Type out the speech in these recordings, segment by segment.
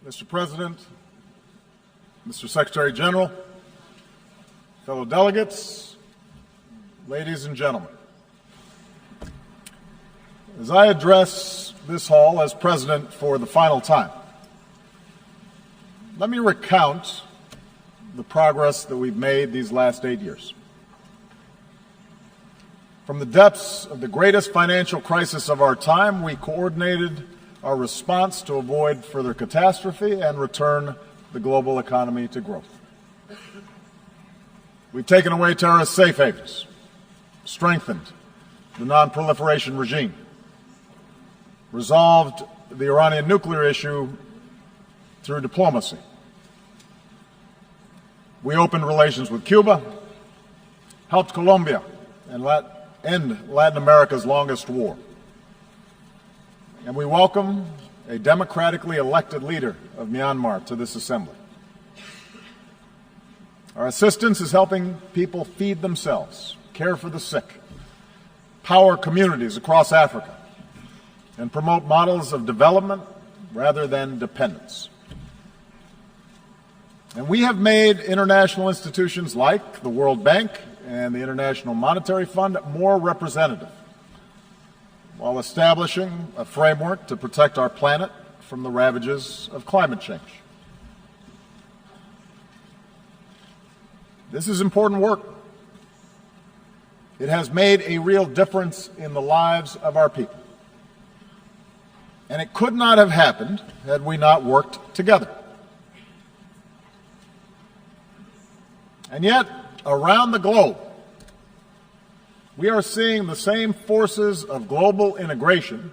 Mr. President, Mr. Secretary General, fellow delegates, ladies and gentlemen. As I address this hall as President for the final time, let me recount the progress that we've made these last 8 years. From the depths of the greatest financial crisis of our time, we coordinated our response to avoid further catastrophe and return the global economy to growth. We've taken away terrorist safe havens, strengthened the non-proliferation regime, resolved the Iranian nuclear issue through diplomacy. We opened relations with Cuba, helped Colombia end Latin America's longest war. And we welcome a democratically elected leader of Myanmar to this assembly. Our assistance is helping people feed themselves, care for the sick, power communities across Africa, and promote models of development rather than dependence. And we have made international institutions like the World Bank and the International Monetary Fund more representative, while establishing a framework to protect our planet from the ravages of climate change. This is important work. It has made a real difference in the lives of our people. And it could not have happened had we not worked together. And yet, around the globe, we are seeing the same forces of global integration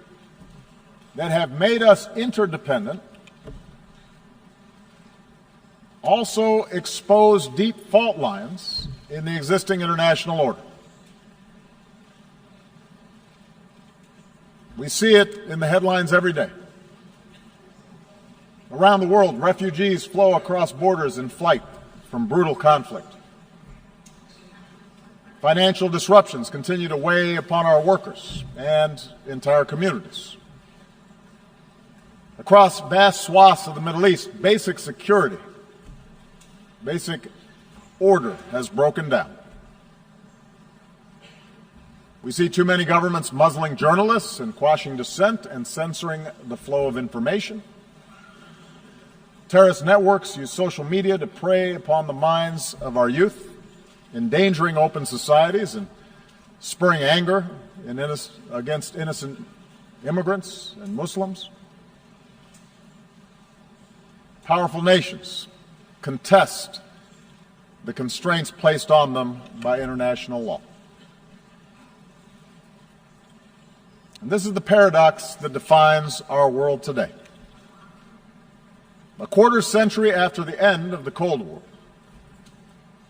that have made us interdependent also expose deep fault lines in the existing international order. We see it in the headlines every day. Around the world, refugees flow across borders in flight from brutal conflict. Financial disruptions continue to weigh upon our workers and entire communities. Across vast swaths of the Middle East, basic security, basic order has broken down. We see too many governments muzzling journalists and quashing dissent and censoring the flow of information. Terrorist networks use social media to prey upon the minds of our youth, endangering open societies and spurring anger against innocent immigrants and Muslims. Powerful nations contest the constraints placed on them by international law. And this is the paradox that defines our world today. A quarter century after the end of the Cold War,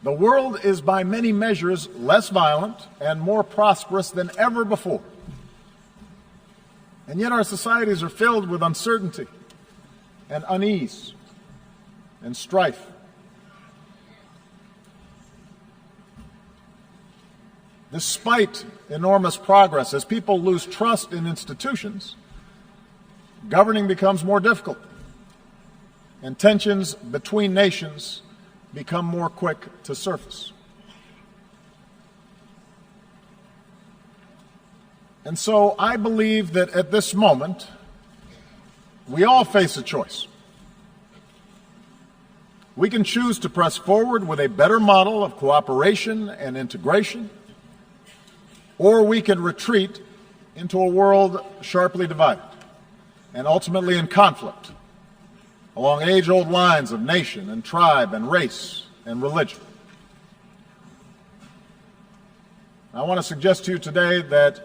the world is by many measures less violent and more prosperous than ever before. And yet our societies are filled with uncertainty and unease and strife. Despite enormous progress, as people lose trust in institutions, governing becomes more difficult, and tensions between nations become more quick to surface. And so I believe that at this moment, we all face a choice. We can choose to press forward with a better model of cooperation and integration, or we can retreat into a world sharply divided and ultimately in conflict along age-old lines of nation and tribe and race and religion. I want to suggest to you today that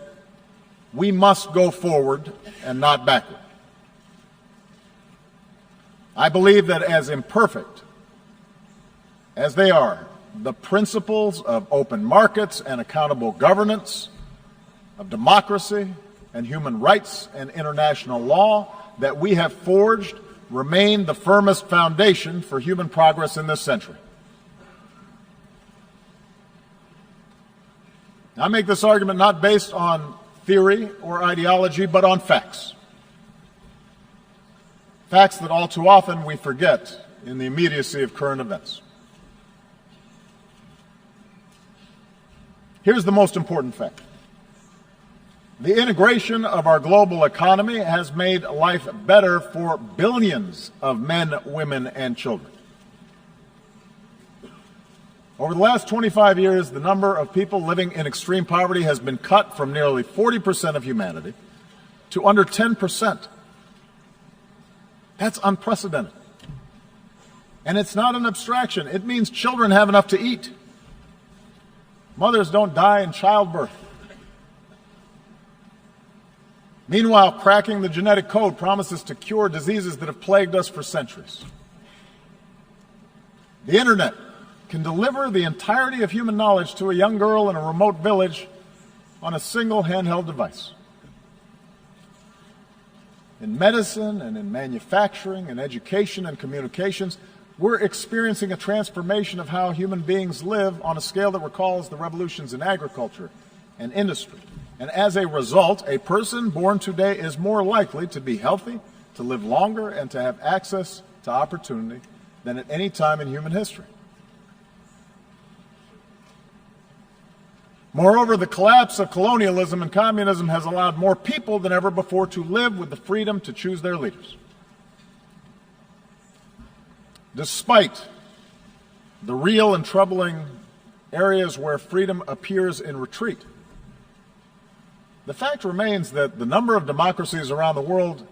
we must go forward and not backward. I believe that as imperfect as they are, the principles of open markets and accountable governance, of democracy and human rights and international law that we have forged remain the firmest foundation for human progress in this century. I make this argument not based on theory or ideology, but on facts. facts that all too often we forget in the immediacy of current events. Here's the most important fact. The integration of our global economy has made life better for billions of men, women, and children. Over the last 25 years, the number of people living in extreme poverty has been cut from nearly 40% of humanity to under 10%. That's unprecedented. And it's not an abstraction. It means children have enough to eat. Mothers don't die in childbirth. Meanwhile, cracking the genetic code promises to cure diseases that have plagued us for centuries. The internet can deliver the entirety of human knowledge to a young girl in a remote village on a single handheld device. In medicine and in manufacturing and education and communications, we're experiencing a transformation of how human beings live on a scale that recalls the revolutions in agriculture and industry. And as a result, a person born today is more likely to be healthy, to live longer, and to have access to opportunity than at any time in human history. Moreover, the collapse of colonialism and communism has allowed more people than ever before to live with the freedom to choose their leaders. Despite the real and troubling areas where freedom appears in retreat, the fact remains that the number of democracies around the world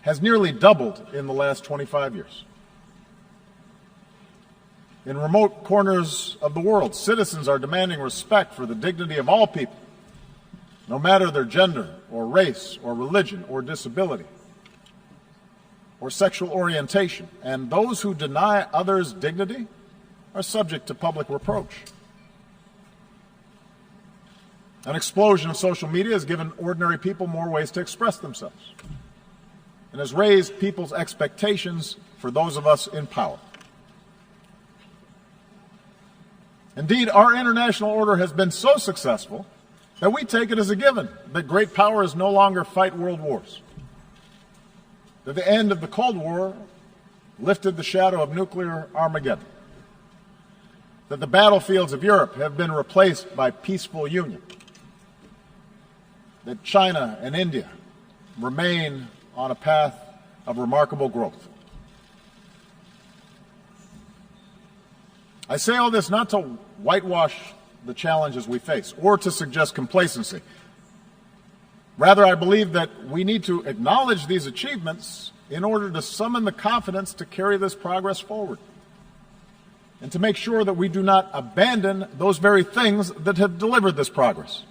has nearly doubled in the last 25 years. In remote corners of the world, citizens are demanding respect for the dignity of all people, no matter their gender or race or religion or disability or sexual orientation, and those who deny others dignity are subject to public reproach. An explosion of social media has given ordinary people more ways to express themselves and has raised people's expectations for those of us in power. Indeed, our international order has been so successful that we take it as a given that great powers no longer fight world wars, that the end of the Cold War lifted the shadow of nuclear Armageddon, that the battlefields of Europe have been replaced by peaceful union, that China and India remain on a path of remarkable growth. I say all this not to whitewash the challenges we face or to suggest complacency. Rather, I believe that we need to acknowledge these achievements in order to summon the confidence to carry this progress forward and to make sure that we do not abandon those very things that have delivered this progress.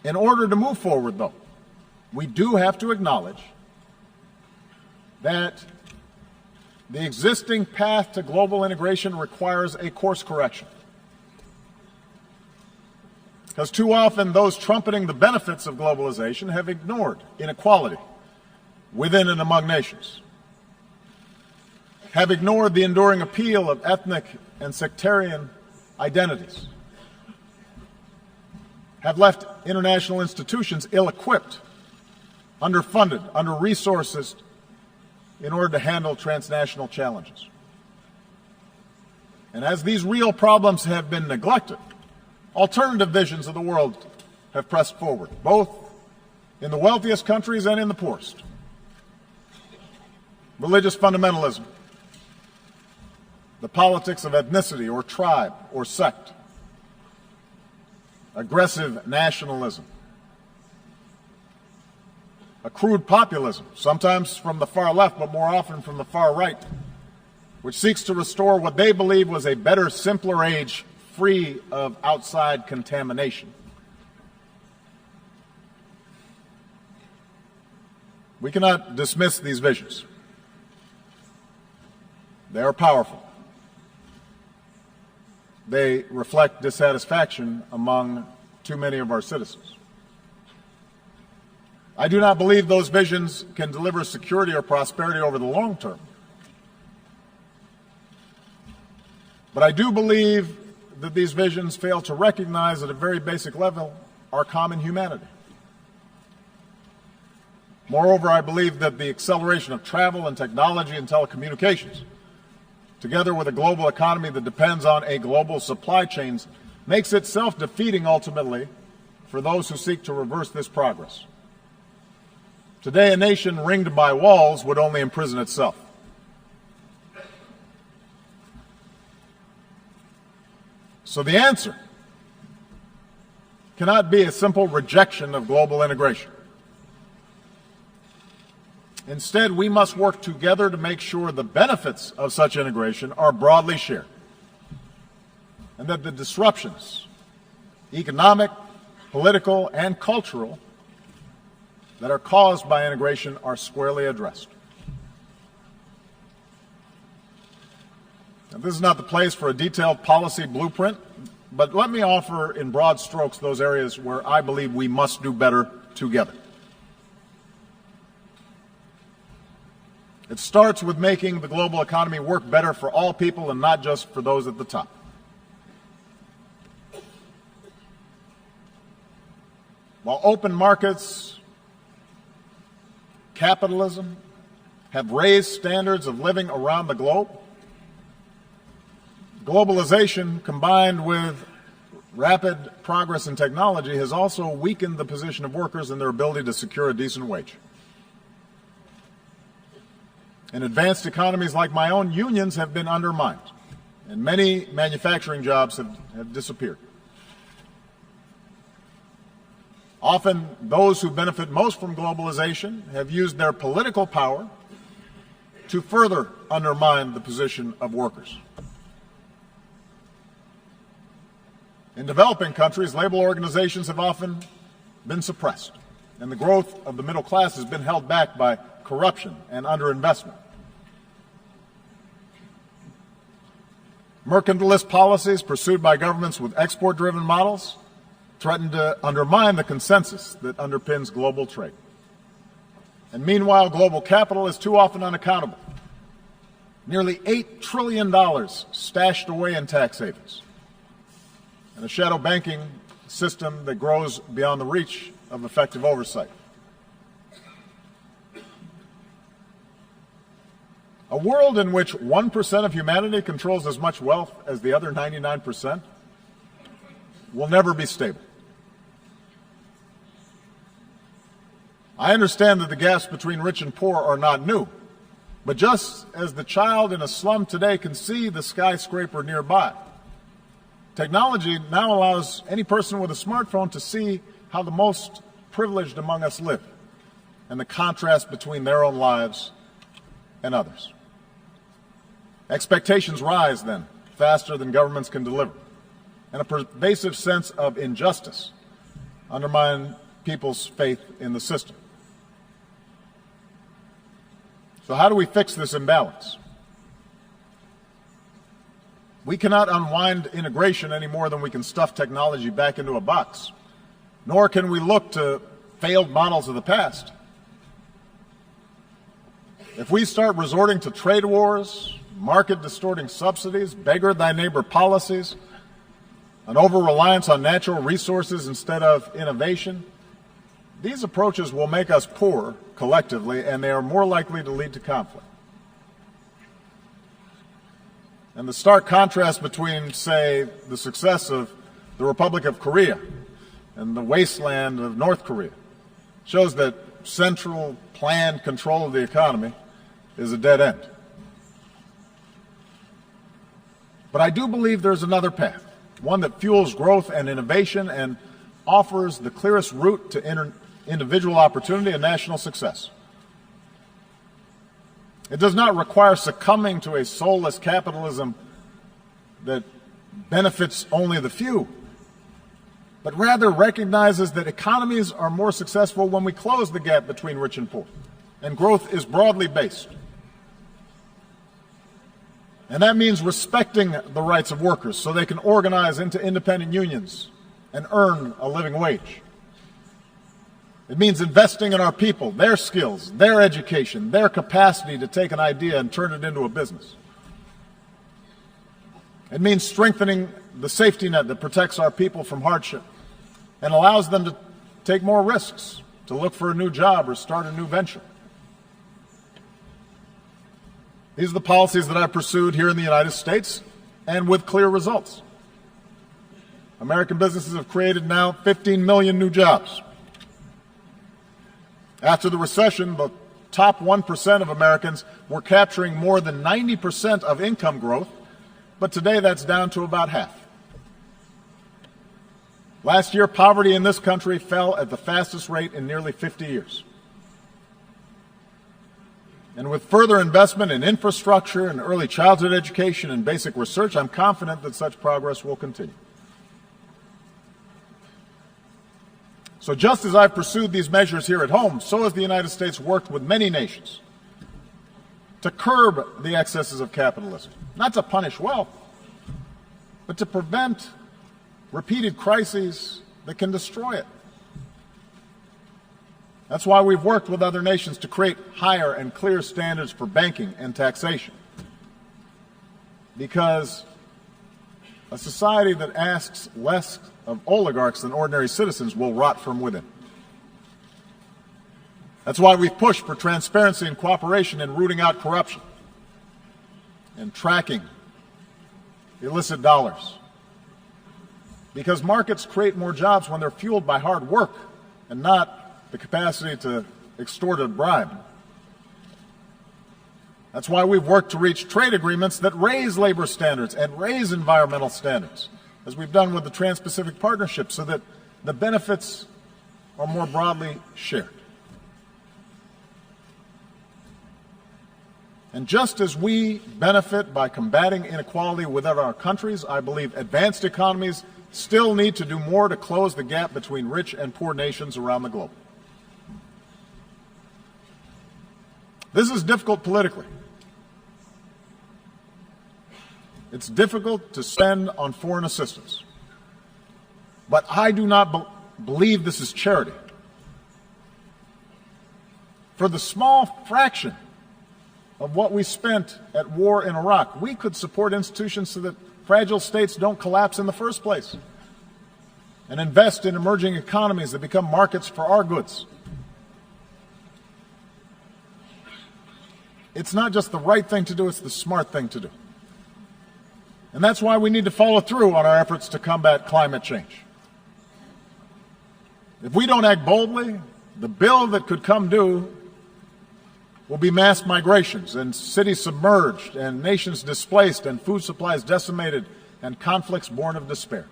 In order to move forward, though, we do have to acknowledge that the existing path to global integration requires a course correction. Because too often those trumpeting the benefits of globalization have ignored inequality within and among nations, have ignored the enduring appeal of ethnic and sectarian identities, have left international institutions ill-equipped, underfunded, under-resourced in order to handle transnational challenges. And as these real problems have been neglected, alternative visions of the world have pressed forward, both in the wealthiest countries and in the poorest. Religious fundamentalism, the politics of ethnicity or tribe or sect, aggressive nationalism, a crude populism, sometimes from the far left, but more often from the far right, which seeks to restore what they believe was a better, simpler age free of outside contamination. We cannot dismiss these visions. They are powerful. They reflect dissatisfaction among too many of our citizens. I do not believe those visions can deliver security or prosperity over the long term. But I do believe that these visions fail to recognize at a very basic level our common humanity. Moreover, I believe that the acceleration of travel and technology and telecommunications, together with a global economy that depends on a global supply chain, makes it self-defeating ultimately for those who seek to reverse this progress. Today, a nation ringed by walls would only imprison itself. So the answer cannot be a simple rejection of global integration. Instead, we must work together to make sure the benefits of such integration are broadly shared, and that the disruptions, economic, political, and cultural, that are caused by integration are squarely addressed. Now, this is not the place for a detailed policy blueprint, but let me offer in broad strokes those areas where I believe we must do better together. It starts with making the global economy work better for all people and not just for those at the top. While open markets, capitalism have raised standards of living around the globe, globalization combined with rapid progress in technology has also weakened the position of workers and their ability to secure a decent wage. In advanced economies like my own, unions have been undermined, and many manufacturing jobs have disappeared. Often, those who benefit most from globalization have used their political power to further undermine the position of workers. In developing countries, labor organizations have often been suppressed, and the growth of the middle class has been held back by corruption and underinvestment. Mercantilist policies pursued by governments with export-driven models threaten to undermine the consensus that underpins global trade. And meanwhile, global capital is too often unaccountable. Nearly $8 trillion stashed away in tax havens, and a shadow banking system that grows beyond the reach of effective oversight. A world in which 1% of humanity controls as much wealth as the other 99% will never be stable. I understand that the gaps between rich and poor are not new, but just as the child in a slum today can see the skyscraper nearby, technology now allows any person with a smartphone to see how the most privileged among us live and the contrast between their own lives and others. Expectations rise then, faster than governments can deliver, and a pervasive sense of injustice undermines people's faith in the system. So how do we fix this imbalance? We cannot unwind integration any more than we can stuff technology back into a box, nor can we look to failed models of the past. If we start resorting to trade wars, market-distorting subsidies, beggar-thy-neighbor policies, an over-reliance on natural resources instead of innovation, these approaches will make us poor collectively, and they are more likely to lead to conflict. And the stark contrast between, say, the success of the Republic of Korea and the wasteland of North Korea shows that central planned control of the economy is a dead end. But I do believe there's another path, one that fuels growth and innovation and offers the clearest route to individual opportunity and national success. It does not require succumbing to a soulless capitalism that benefits only the few, but rather recognizes that economies are more successful when we close the gap between rich and poor, and growth is broadly based. And that means respecting the rights of workers so they can organize into independent unions and earn a living wage. It means investing in our people, their skills, their education, their capacity to take an idea and turn it into a business. It means strengthening the safety net that protects our people from hardship and allows them to take more risks to look for a new job or start a new venture. These are the policies that I've pursued here in the United States, and with clear results. American businesses have created now 15 million new jobs. After the recession, the top 1% of Americans were capturing more than 90% of income growth, but today that's down to about half. Last year, poverty in this country fell at the fastest rate in nearly 50 years. And with further investment in infrastructure and early childhood education and basic research, I'm confident that such progress will continue. So just as I've pursued these measures here at home, so has the United States worked with many nations to curb the excesses of capitalism, not to punish wealth, but to prevent repeated crises that can destroy it. That's why we've worked with other nations to create higher and clear standards for banking and taxation. Because a society that asks less of oligarchs than ordinary citizens will rot from within. That's why we've pushed for transparency and cooperation in rooting out corruption and tracking illicit dollars. Because markets create more jobs when they're fueled by hard work and not the capacity to extort a bribe. That's why we've worked to reach trade agreements that raise labor standards and raise environmental standards, as we've done with the Trans-Pacific Partnership, so that the benefits are more broadly shared. And just as we benefit by combating inequality within our countries, I believe advanced economies still need to do more to close the gap between rich and poor nations around the globe. This is difficult politically. It's difficult to spend on foreign assistance. But I do not believe this is charity. For the small fraction of what we spent at war in Iraq, we could support institutions so that fragile states don't collapse in the first place, and invest in emerging economies that become markets for our goods. It's not just the right thing to do, it's the smart thing to do. And that's why we need to follow through on our efforts to combat climate change. If we don't act boldly, the bill that could come due will be mass migrations and cities submerged and nations displaced and food supplies decimated and conflicts born of despair.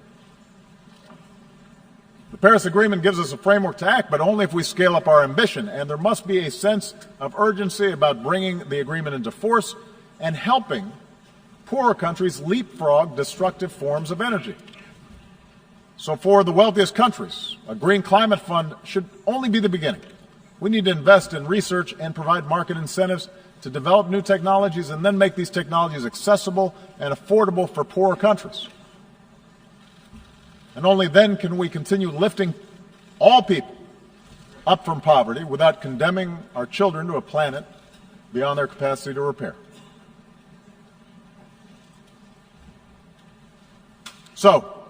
The Paris Agreement gives us a framework to act, but only if we scale up our ambition, and there must be a sense of urgency about bringing the agreement into force and helping poorer countries leapfrog destructive forms of energy. So for the wealthiest countries, a green climate fund should only be the beginning. We need to invest in research and provide market incentives to develop new technologies and then make these technologies accessible and affordable for poorer countries. And only then can we continue lifting all people up from poverty without condemning our children to a planet beyond their capacity to repair. So,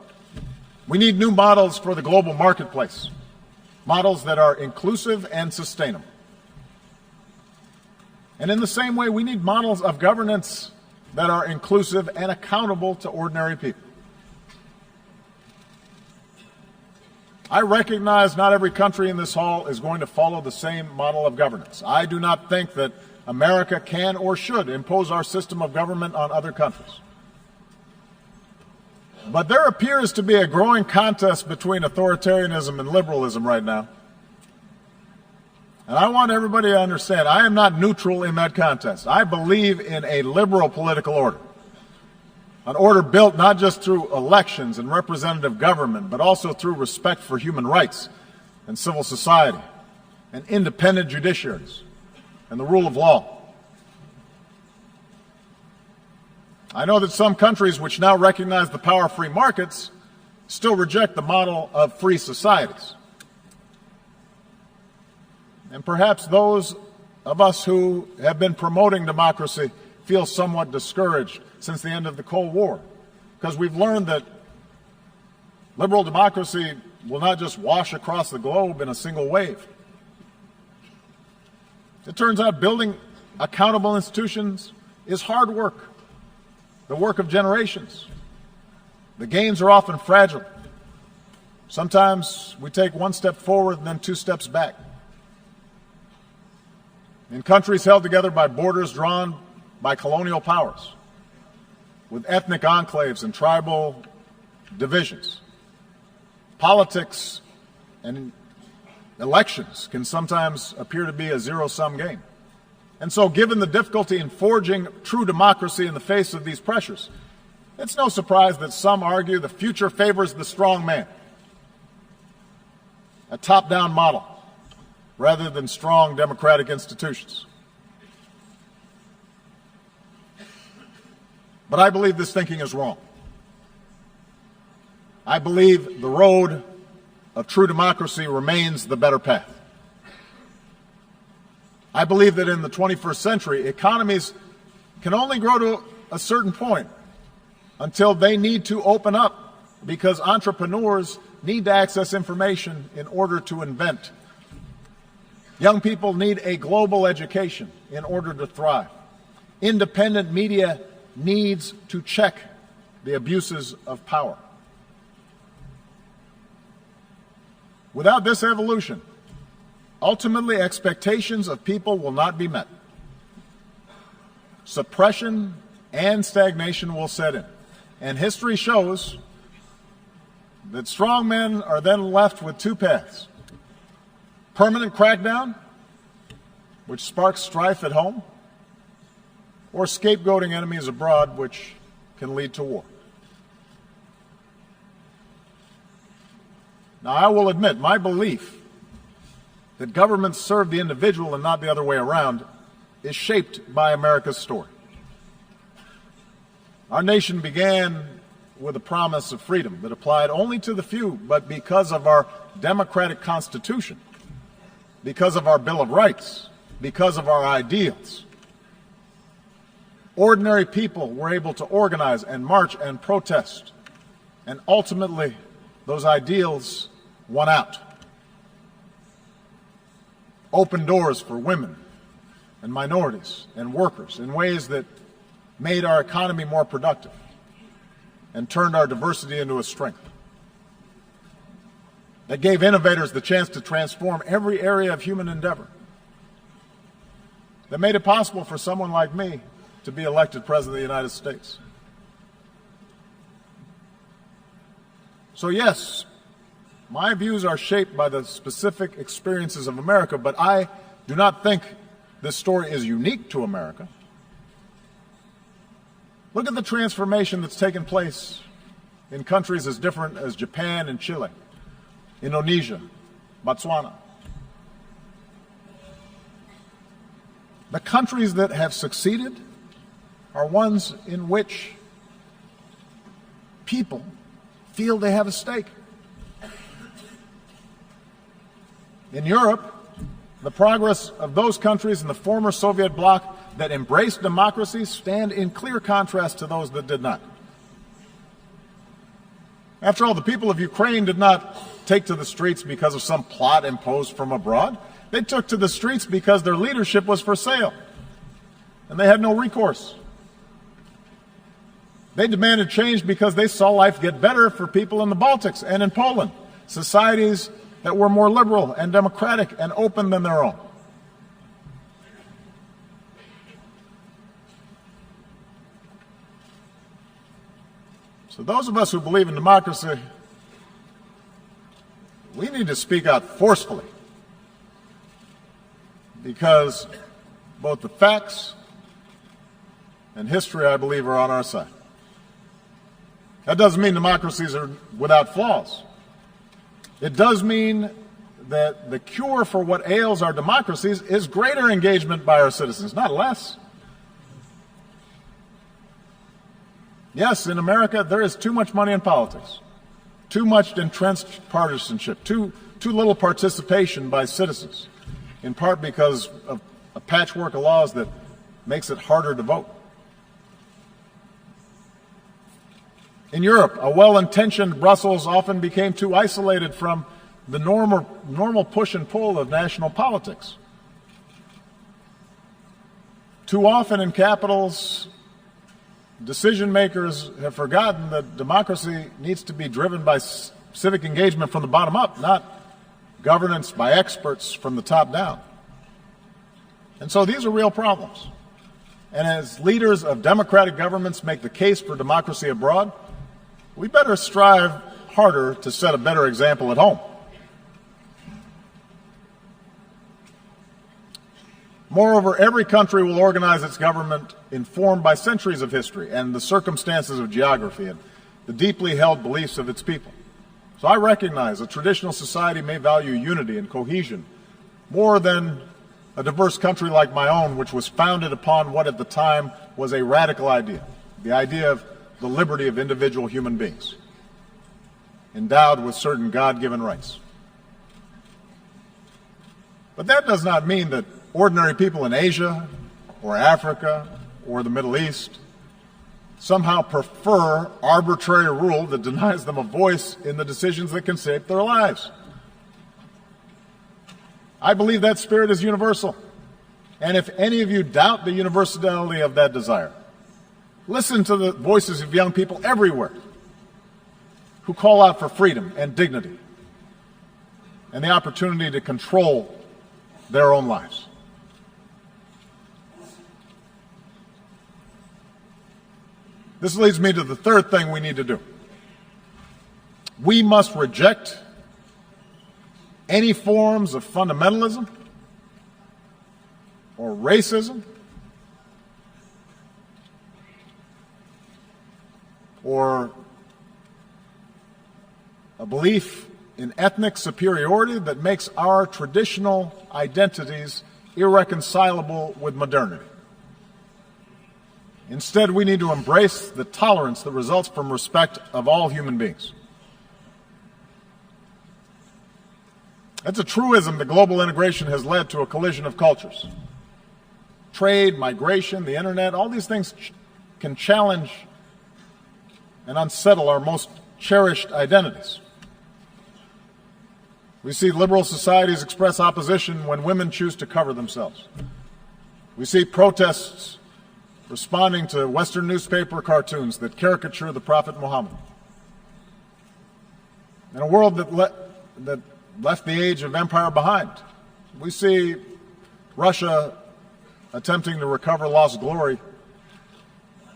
we need new models for the global marketplace, models that are inclusive and sustainable. And in the same way, we need models of governance that are inclusive and accountable to ordinary people. I recognize not every country in this hall is going to follow the same model of governance. I do not think that America can or should impose our system of government on other countries. But there appears to be a growing contest between authoritarianism and liberalism right now. And I want everybody to understand, I am not neutral in that contest. I believe in a liberal political order. An order built not just through elections and representative government, but also through respect for human rights and civil society and independent judiciaries and the rule of law. I know that some countries which now recognize the power of free markets still reject the model of free societies. And perhaps those of us who have been promoting democracy feel somewhat discouraged since the end of the Cold War, because we've learned that liberal democracy will not just wash across the globe in a single wave. It turns out building accountable institutions is hard work, the work of generations. The gains are often fragile. Sometimes we take one step forward and then two steps back. In countries held together by borders drawn by colonial powers, with ethnic enclaves and tribal divisions, politics and elections can sometimes appear to be a zero-sum game. And so, given the difficulty in forging true democracy in the face of these pressures, it's no surprise that some argue the future favors the strong man, a top-down model, rather than strong democratic institutions. But I believe this thinking is wrong. I believe the road of true democracy remains the better path. I believe that in the 21st century, economies can only grow to a certain point until they need to open up, because entrepreneurs need to access information in order to invent. Young people need a global education in order to thrive. Independent media needs to check the abuses of power. Without this evolution, ultimately expectations of people will not be met. Suppression and stagnation will set in. And history shows that strong men are then left with two paths: permanent crackdown, which sparks strife at home, or scapegoating enemies abroad, which can lead to war. Now, I will admit, my belief that governments serve the individual and not the other way around is shaped by America's story. Our nation began with a promise of freedom that applied only to the few, but because of our democratic Constitution, because of our Bill of Rights, because of our ideals, ordinary people were able to organize and march and protest, and ultimately those ideals won out. Opened doors for women and minorities and workers in ways that made our economy more productive and turned our diversity into a strength. That gave innovators the chance to transform every area of human endeavor. That made it possible for someone like me to be elected President of the United States. So yes, my views are shaped by the specific experiences of America, but I do not think this story is unique to America. Look at the transformation that's taken place in countries as different as Japan and Chile, Indonesia, Botswana. The countries that have succeeded are ones in which people feel they have a stake. In Europe, the progress of those countries in the former Soviet bloc that embraced democracy stand in clear contrast to those that did not. After all, the people of Ukraine did not take to the streets because of some plot imposed from abroad. They took to the streets because their leadership was for sale, and they had no recourse. They demanded change because they saw life get better for people in the Baltics and in Poland, societies that were more liberal and democratic and open than their own. So those of us who believe in democracy, we need to speak out forcefully, because both the facts and history, I believe, are on our side. That doesn't mean democracies are without flaws. It does mean that the cure for what ails our democracies is greater engagement by our citizens, not less. Yes, in America, there is too much money in politics, too much entrenched partisanship, too little participation by citizens, in part because of a patchwork of laws that makes it harder to vote. In Europe, a well-intentioned Brussels often became too isolated from the normal push and pull of national politics. Too often in capitals, decision makers have forgotten that democracy needs to be driven by civic engagement from the bottom up, not governance by experts from the top down. And so these are real problems. And as leaders of democratic governments make the case for democracy abroad, we better strive harder to set a better example at home. Moreover, every country will organize its government informed by centuries of history and the circumstances of geography and the deeply held beliefs of its people. So I recognize a traditional society may value unity and cohesion more than a diverse country like my own, which was founded upon what at the time was a radical idea, the idea of the liberty of individual human beings, endowed with certain God-given rights. But that does not mean that ordinary people in Asia or Africa or the Middle East somehow prefer arbitrary rule that denies them a voice in the decisions that can shape their lives. I believe that spirit is universal. And if any of you doubt the universality of that desire, listen to the voices of young people everywhere who call out for freedom and dignity and the opportunity to control their own lives. This leads me to the third thing we need to do. We must reject any forms of fundamentalism or racism or a belief in ethnic superiority that makes our traditional identities irreconcilable with modernity. Instead, we need to embrace the tolerance that results from respect of all human beings. It's a truism that global integration has led to a collision of cultures. Trade, migration, the internet, all these things can challenge and unsettle our most cherished identities. We see liberal societies express opposition when women choose to cover themselves. We see protests responding to Western newspaper cartoons that caricature the Prophet Muhammad. In a world that left the age of empire behind, we see Russia attempting to recover lost glory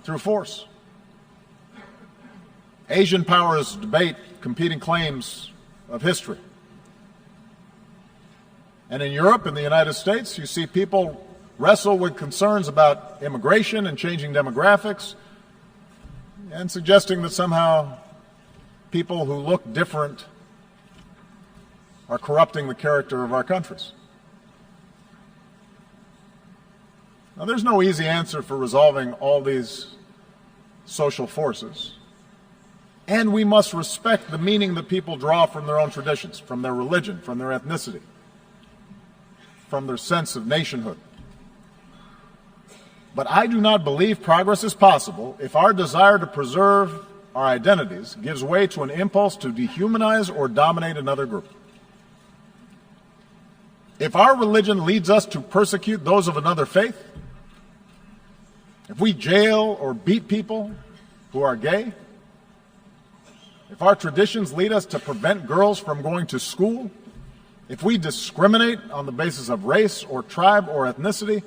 through force. Asian powers debate competing claims of history. And in Europe and the United States, you see people wrestle with concerns about immigration and changing demographics and suggesting that somehow people who look different are corrupting the character of our countries. Now, there's no easy answer for resolving all these social forces. And we must respect the meaning that people draw from their own traditions, from their religion, from their ethnicity, from their sense of nationhood. But I do not believe progress is possible if our desire to preserve our identities gives way to an impulse to dehumanize or dominate another group. If our religion leads us to persecute those of another faith, if we jail or beat people who are gay, if our traditions lead us to prevent girls from going to school, if we discriminate on the basis of race or tribe or ethnicity,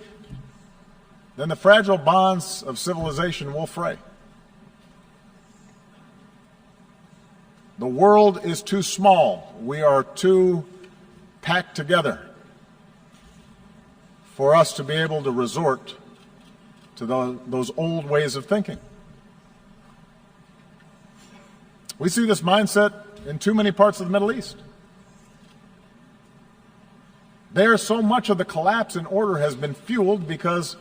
then the fragile bonds of civilization will fray. The world is too small. We are too packed together for us to be able to resort to those old ways of thinking. We see this mindset in too many parts of the Middle East. There, so much of the collapse in order has been fueled because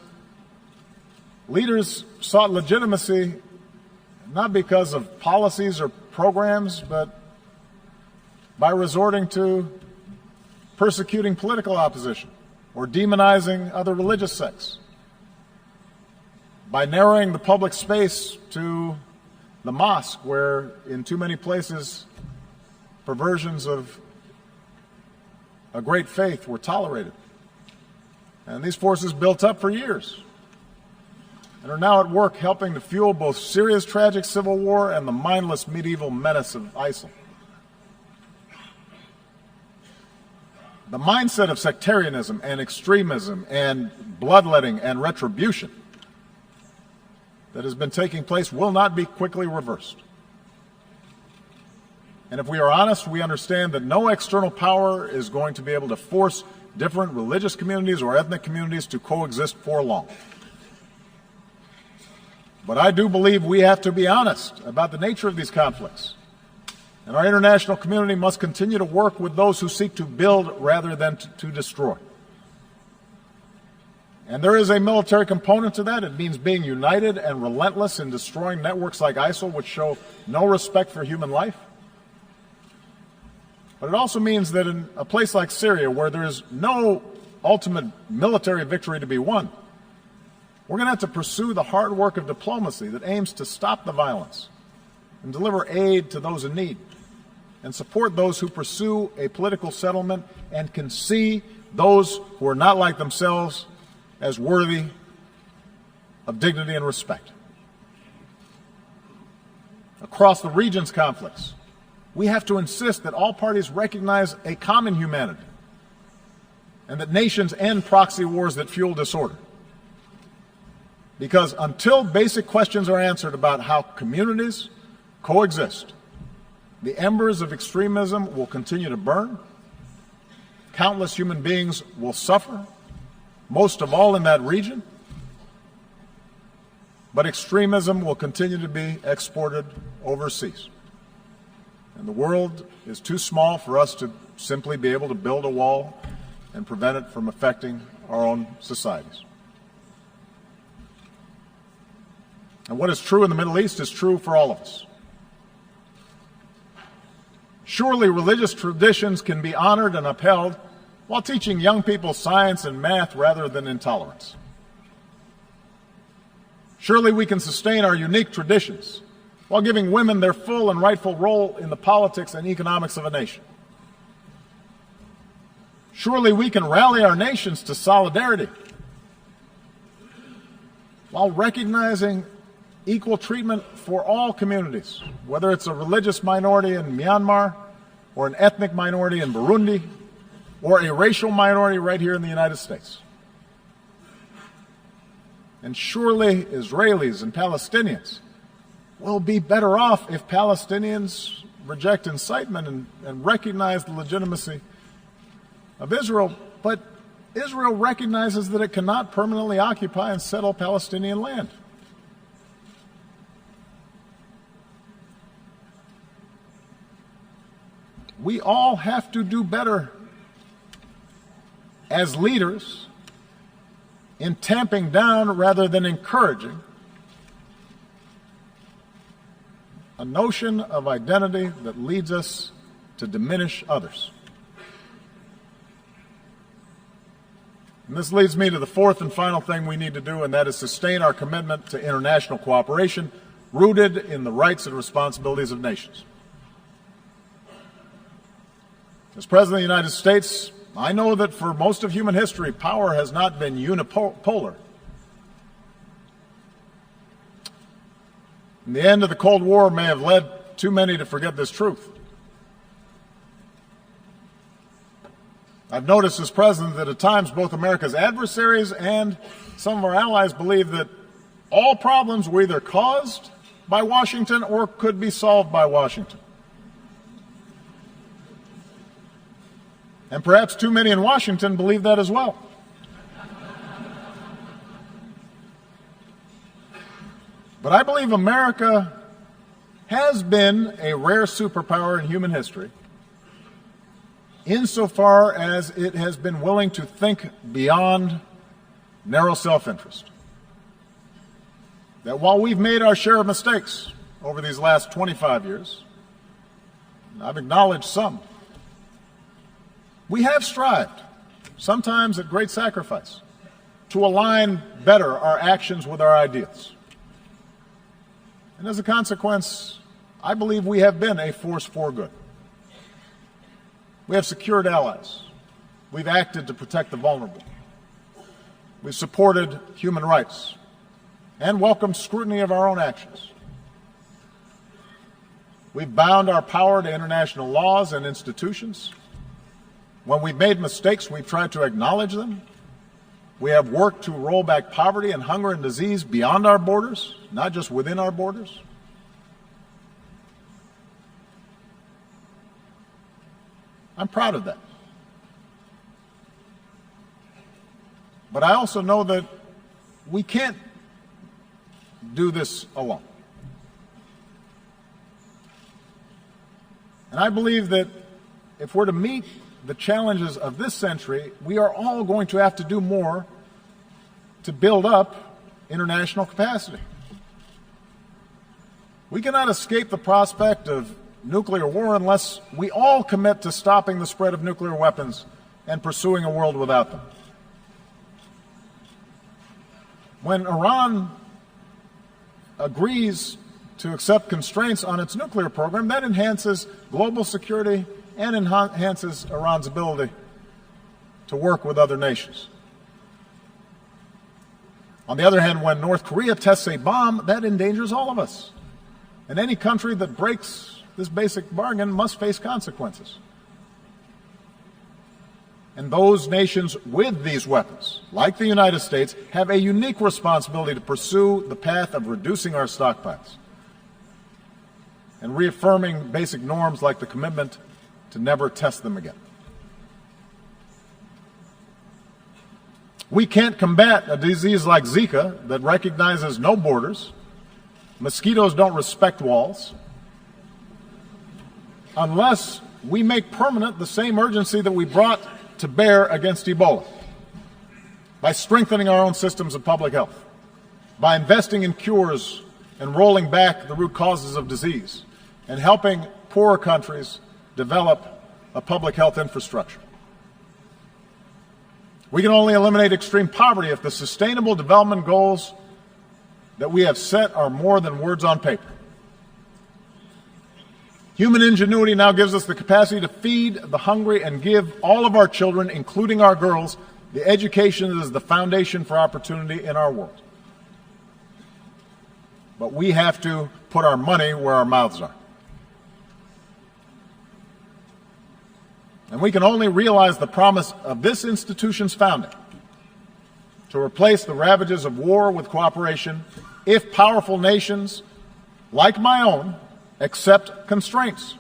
leaders sought legitimacy not because of policies or programs, but by resorting to persecuting political opposition or demonizing other religious sects, by narrowing the public space to the mosque, where in too many places perversions of a great faith were tolerated. And these forces built up for years. and are now at work helping to fuel both Syria's tragic civil war and the mindless medieval menace of ISIL. The mindset of sectarianism and extremism and bloodletting and retribution that has been taking place will not be quickly reversed. And if we are honest, we understand that no external power is going to be able to force different religious communities or ethnic communities to coexist for long. But I do believe we have to be honest about the nature of these conflicts. And our international community must continue to work with those who seek to build rather than to destroy. And there is a military component to that. It means being united and relentless in destroying networks like ISIL, which show no respect for human life. But it also means that in a place like Syria, where there is no ultimate military victory to be won, we're going to have to pursue the hard work of diplomacy that aims to stop the violence and deliver aid to those in need and support those who pursue a political settlement and can see those who are not like themselves as worthy of dignity and respect. Across the region's conflicts, we have to insist that all parties recognize a common humanity and that nations end proxy wars that fuel disorder. Because until basic questions are answered about how communities coexist, the embers of extremism will continue to burn, countless human beings will suffer, most of all in that region, but extremism will continue to be exported overseas. And the world is too small for us to simply be able to build a wall and prevent it from affecting our own societies. And what is true in the Middle East is true for all of us. Surely religious traditions can be honored and upheld while teaching young people science and math rather than intolerance. Surely we can sustain our unique traditions while giving women their full and rightful role in the politics and economics of a nation. Surely we can rally our nations to solidarity while recognizing equal treatment for all communities, whether it's a religious minority in Myanmar or an ethnic minority in Burundi or a racial minority right here in the United States. And surely Israelis and Palestinians will be better off if Palestinians reject incitement and recognize the legitimacy of Israel. But Israel recognizes that it cannot permanently occupy and settle Palestinian land. We all have to do better as leaders in tamping down rather than encouraging a notion of identity that leads us to diminish others. And this leads me to the fourth and final thing we need to do, and that is sustain our commitment to international cooperation rooted in the rights and responsibilities of nations. As President of the United States, I know that for most of human history, power has not been unipolar. And the end of the Cold War may have led too many to forget this truth. I've noticed as president that at times both America's adversaries and some of our allies believe that all problems were either caused by Washington or could be solved by Washington. And perhaps too many in Washington believe that as well. But I believe America has been a rare superpower in human history insofar as it has been willing to think beyond narrow self-interest. That while we've made our share of mistakes over these last 25 years, and I've acknowledged some, we have strived, sometimes at great sacrifice, to align better our actions with our ideals. And as a consequence, I believe we have been a force for good. We have secured allies. We've acted to protect the vulnerable. We've supported human rights. and welcome scrutiny of our own actions. We've bound our power to international laws and institutions. When we've made mistakes, we've tried to acknowledge them. We have worked to roll back poverty and hunger and disease beyond our borders, not just within our borders. I'm proud of that. But I also know that we can't do this alone. And I believe that if we're to meet the challenges of this century, we are all going to have to do more to build up international capacity. We cannot escape the prospect of nuclear war unless we all commit to stopping the spread of nuclear weapons and pursuing a world without them. When Iran agrees to accept constraints on its nuclear program, that enhances global security and enhances Iran's ability to work with other nations. On the other hand, when North Korea tests a bomb, that endangers all of us. And any country that breaks this basic bargain must face consequences. And those nations with these weapons, like the United States, have a unique responsibility to pursue the path of reducing our stockpiles and reaffirming basic norms like the commitment to never test them again. We can't combat a disease like Zika that recognizes no borders. Mosquitoes don't respect walls, unless we make permanent the same urgency that we brought to bear against Ebola, by strengthening our own systems of public health, by investing in cures and rolling back the root causes of disease, and helping poorer countries develop a public health infrastructure. We can only eliminate extreme poverty if the sustainable development goals that we have set are more than words on paper. Human ingenuity now gives us the capacity to feed the hungry and give all of our children, including our girls, the education that is the foundation for opportunity in our world. But we have to put our money where our mouths are. And we can only realize the promise of this institution's founding, to replace the ravages of war with cooperation, if powerful nations, like my own, accept constraints.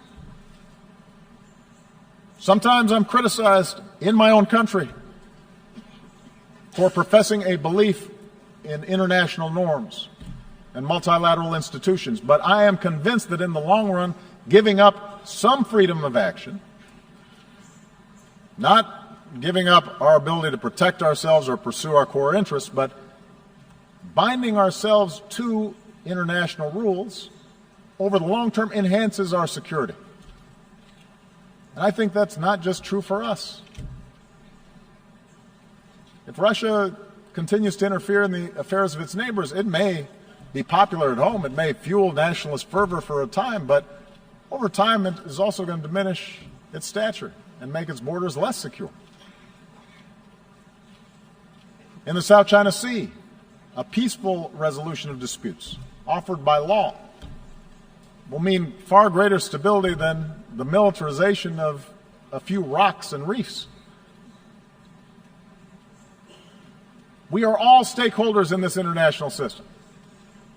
Sometimes I'm criticized in my own country for professing a belief in international norms and multilateral institutions, but I am convinced that in the long run, giving up some freedom of action, not giving up our ability to protect ourselves or pursue our core interests, but binding ourselves to international rules over the long term enhances our security. And I think that's not just true for us. If Russia continues to interfere in the affairs of its neighbors, it may be popular at home, it may fuel nationalist fervor for a time, but over time it is also going to diminish its stature and make its borders less secure. In the South China Sea, a peaceful resolution of disputes offered by law will mean far greater stability than the militarization of a few rocks and reefs. We are all stakeholders in this international system,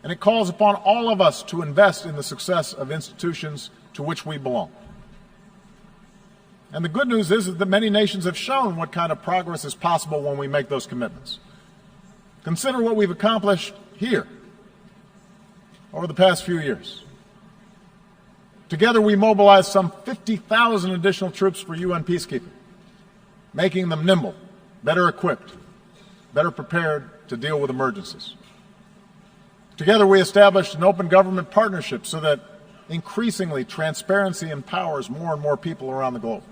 and it calls upon all of us to invest in the success of institutions to which we belong. And the good news is that many nations have shown what kind of progress is possible when we make those commitments. Consider what we've accomplished here over the past few years. Together we mobilized some 50,000 additional troops for UN peacekeeping, making them nimble, better equipped, better prepared to deal with emergencies. Together we established an open government partnership so that increasingly transparency empowers more and more people around the globe.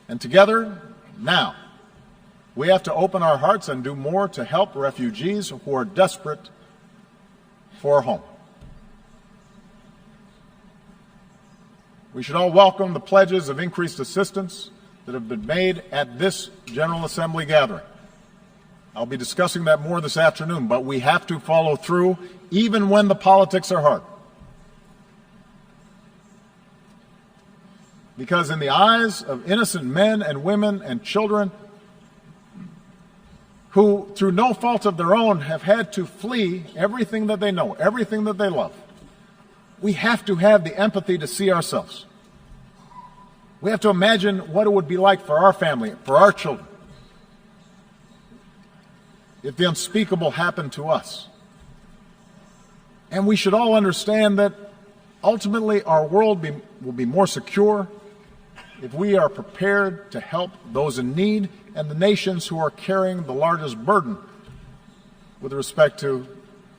And together, now, we have to open our hearts and do more to help refugees who are desperate for a home. We should all welcome the pledges of increased assistance that have been made at this General Assembly gathering. I'll be discussing that more this afternoon, but we have to follow through even when the politics are hard. Because in the eyes of innocent men and women and children who, through no fault of their own, have had to flee everything that they know, everything that they love, we have to have the empathy to see ourselves. We have to imagine what it would be like for our family, for our children, if the unspeakable happened to us. And we should all understand that ultimately our world will be more secure if we are prepared to help those in need and the nations who are carrying the largest burden with respect to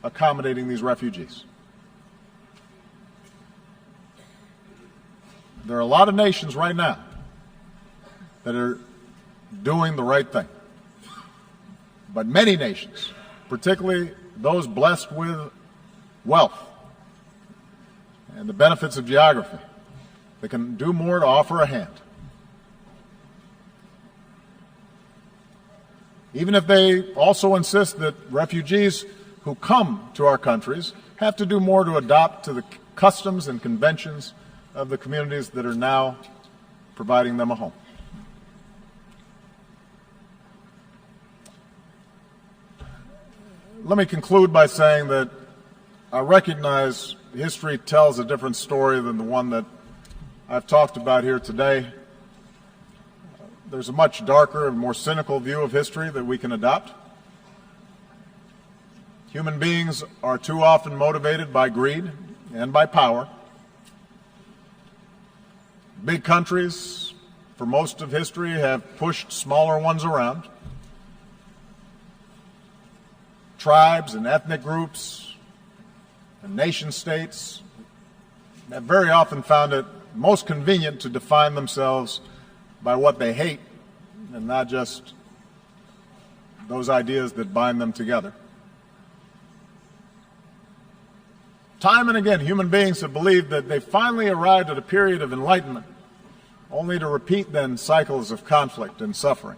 accommodating these refugees. There are a lot of nations right now that are doing the right thing. But many nations, particularly those blessed with wealth and the benefits of geography, they can do more to offer a hand. Even if they also insist that refugees who come to our countries have to do more to adopt to the customs and conventions of the communities that are now providing them a home. Let me conclude by saying that I recognize history tells a different story than the one that I've talked about here today. There's a much darker and more cynical view of history that we can adopt. Human beings are too often motivated by greed and by power. Big countries, for most of history, have pushed smaller ones around. Tribes and ethnic groups and nation states have very often found it most convenient to define themselves by what they hate and not just those ideas that bind them together. Time and again, human beings have believed that they finally arrived at a period of enlightenment, only to repeat then cycles of conflict and suffering.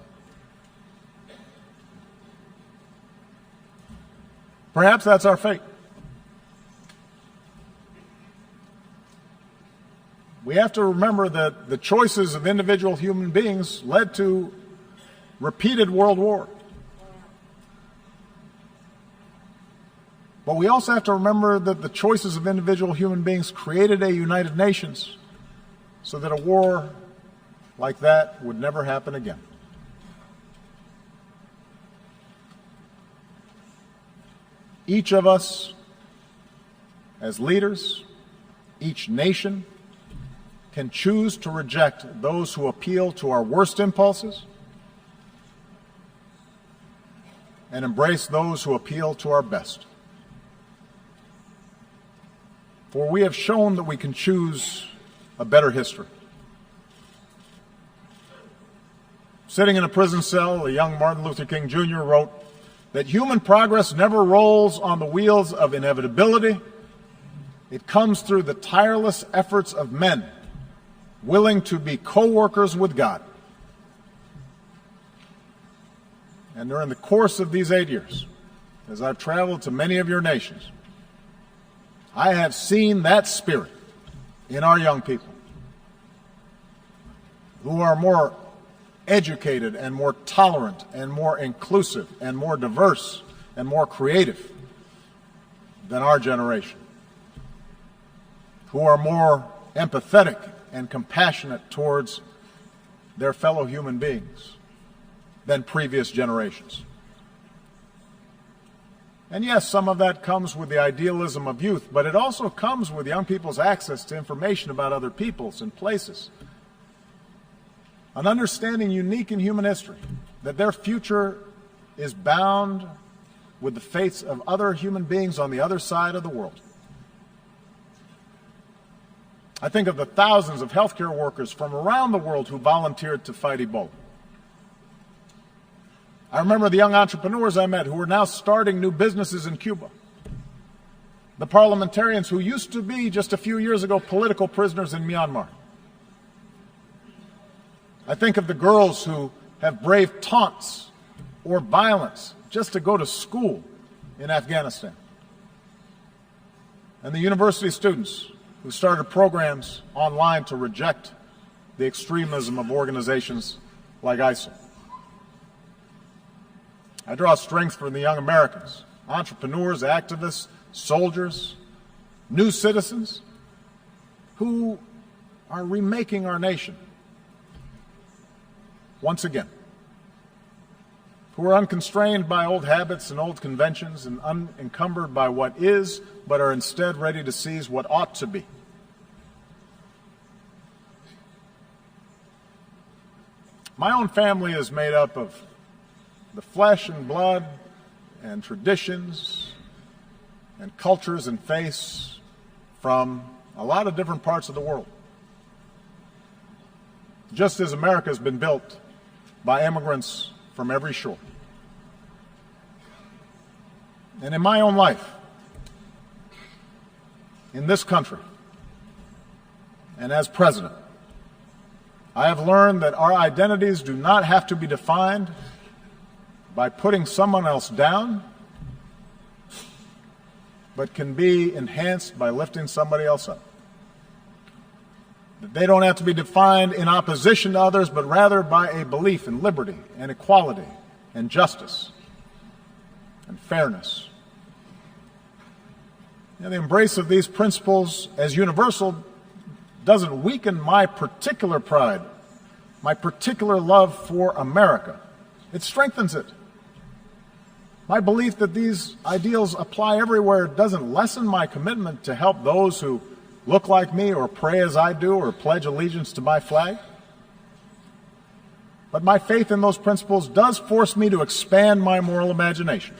Perhaps that's our fate. We have to remember that the choices of individual human beings led to repeated world war. But we also have to remember that the choices of individual human beings created a United Nations so that a war like that would never happen again. Each of us, as leaders, each nation, can choose to reject those who appeal to our worst impulses and embrace those who appeal to our best. For we have shown that we can choose a better history. Sitting in a prison cell, a young Martin Luther King Jr. wrote that human progress never rolls on the wheels of inevitability. It comes through the tireless efforts of men willing to be co-workers with God. And during the course of these 8 years, as I've traveled to many of your nations, I have seen that spirit in our young people, who are more educated and more tolerant and more inclusive and more diverse and more creative than our generation, who are more empathetic and compassionate towards their fellow human beings than previous generations. And yes, some of that comes with the idealism of youth, but it also comes with young people's access to information about other peoples and places. An understanding unique in human history, that their future is bound with the fates of other human beings on the other side of the world. I think of the thousands of healthcare workers from around the world who volunteered to fight Ebola. I remember the young entrepreneurs I met who are now starting new businesses in Cuba. The parliamentarians who used to be, just a few years ago, political prisoners in Myanmar. I think of the girls who have braved taunts or violence just to go to school in Afghanistan. And the university students who started programs online to reject the extremism of organizations like ISIL. I draw strength from the young Americans, entrepreneurs, activists, soldiers, new citizens who are remaking our nation once again, who are unconstrained by old habits and old conventions and unencumbered by what is, but are instead ready to seize what ought to be. My own family is made up of the flesh and blood and traditions and cultures and faiths from a lot of different parts of the world. Just as America has been built by immigrants from every shore. And in my own life, in this country, and as president, I have learned that our identities do not have to be defined by putting someone else down, but can be enhanced by lifting somebody else up. That they don't have to be defined in opposition to others, but rather by a belief in liberty and equality and justice and fairness. And the embrace of these principles as universal doesn't weaken my particular pride, my particular love for America. It strengthens it. My belief that these ideals apply everywhere doesn't lessen my commitment to help those who look like me or pray as I do or pledge allegiance to my flag. But my faith in those principles does force me to expand my moral imagination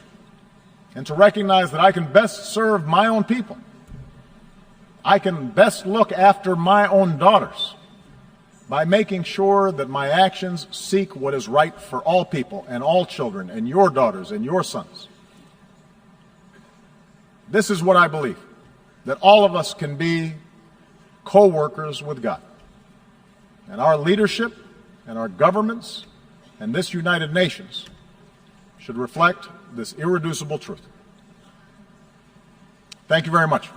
and to recognize that I can best serve my own people. I can best look after my own daughters by making sure that my actions seek what is right for all people and all children and your daughters and your sons. This is what I believe, that all of us can be co-workers with God. And our leadership and our governments and this United Nations should reflect this irreducible truth. Thank you very much.